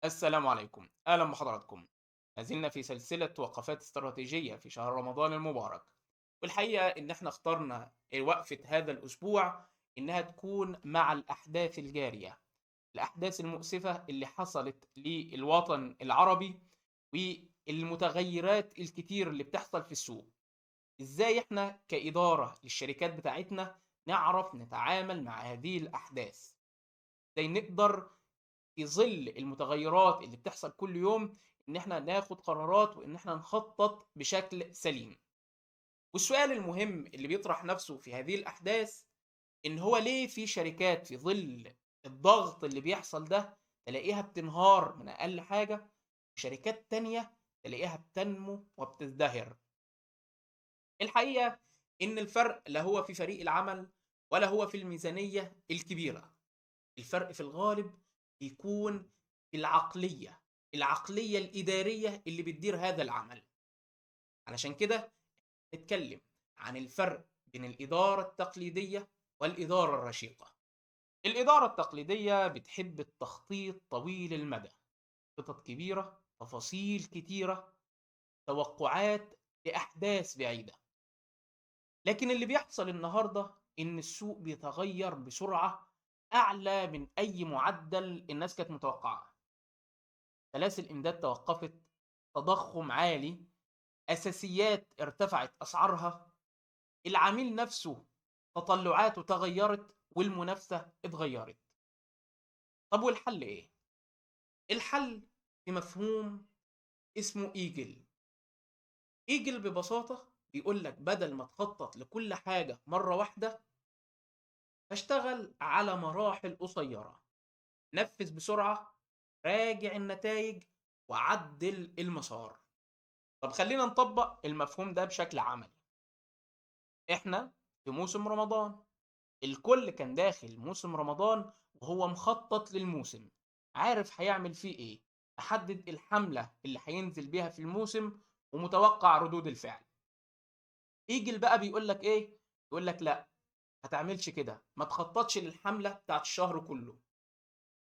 السلام عليكم، أهلا بحضراتكم. ما زلنا في سلسلة وقفات استراتيجية في شهر رمضان المبارك، والحقيقة إن إحنا اخترنا وقفة هذا الأسبوع إنها تكون مع الأحداث الجارية، الأحداث المؤسفة اللي حصلت للوطن العربي والمتغيرات الكتير اللي بتحصل في السوق. إزاي إحنا كإدارة للشركات بتاعتنا نعرف نتعامل مع هذه الأحداث؟ إزاي نقدر في ظل المتغيرات اللي بتحصل كل يوم إن إحنا ناخد قرارات وإن إحنا نخطط بشكل سليم. والسؤال المهم اللي بيطرح نفسه في هذه الأحداث إن هو ليه في شركات في ظل الضغط اللي بيحصل ده تلاقيها بتنهار من أقل حاجة، وشركات تانية تلاقيها بتنمو وبتزدهر. الحقيقة إن الفرق لا هو في فريق العمل ولا هو في الميزانية الكبيرة، الفرق في الغالب بيكون في العقلية الإدارية اللي بتدير هذا العمل. علشان كده نتكلم عن الفرق بين الإدارة التقليدية والإدارة الرشيقة. الإدارة التقليدية بتحب التخطيط طويل المدى، خطط كبيرة، تفاصيل كتيرة، توقعات لأحداث بعيدة. لكن اللي بيحصل النهاردة إن السوق بيتغير بسرعة أعلى من أي معدل الناس كانت متوقعة. سلاسل الإمداد توقفت، تضخم عالي، أساسيات ارتفعت أسعارها، العميل نفسه تطلعاته تغيرت والمنافسة اتغيرت. طب والحل إيه؟ الحل في مفهوم اسمه إيجل. إيجل ببساطة بيقول لك بدل ما تخطط لكل حاجة مرة واحدة، فاشتغل على مراحل قصيرة، نفذ بسرعة، راجع النتائج، وعدل المسار. طب خلينا نطبق المفهوم ده بشكل عملي. احنا في موسم رمضان، الكل كان داخل موسم رمضان وهو مخطط للموسم، عارف هيعمل فيه ايه، محدد الحملة اللي هينزل بيها في الموسم ومتوقع ردود الفعل. يجي بقى بيقول لك ايه؟ يقول لك لا، ما تعملش كده، ما تخططش للحملة بتاعت الشهر كله،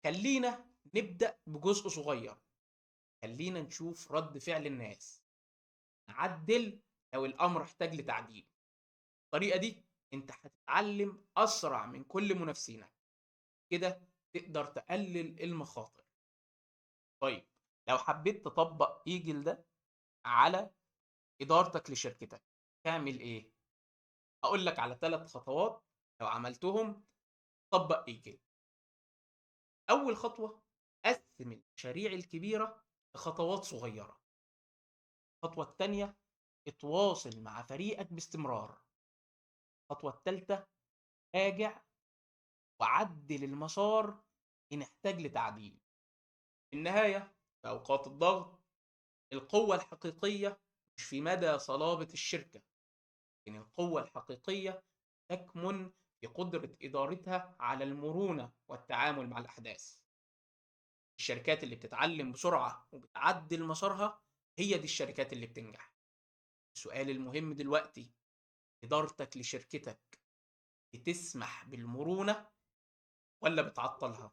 خلينا نبدأ بجزء صغير، خلينا نشوف رد فعل الناس، نعدل لو الأمر احتاج لتعديل. الطريقة دي أنت هتتعلم أسرع من كل منافسينك، كده تقدر تقلل المخاطر. طيب، لو حبيت تطبق إيجل ده على إدارتك لشركتك تعمل إيه؟ هقول لك على 3 خطوات لو عملتهم طبق إيجل. أول خطوة، قسم المشاريع الكبيرة لخطوات صغيرة. الخطوة التانية، اتواصل مع فريقك باستمرار. الخطوة التالتة، راجع وعدل المسار إن احتاج لتعديل. في النهاية، في أوقات الضغط، القوة الحقيقية مش في مدى صلابة الشركة، لكن القوة الحقيقية تكمن في قدرة إدارتها على المرونة والتعامل مع الأحداث. الشركات اللي بتتعلم بسرعة وبتعدل مسارها هي دي الشركات اللي بتنجح. السؤال المهم دلوقتي، إدارتك لشركتك بتسمح بالمرونة ولا بتعطلها؟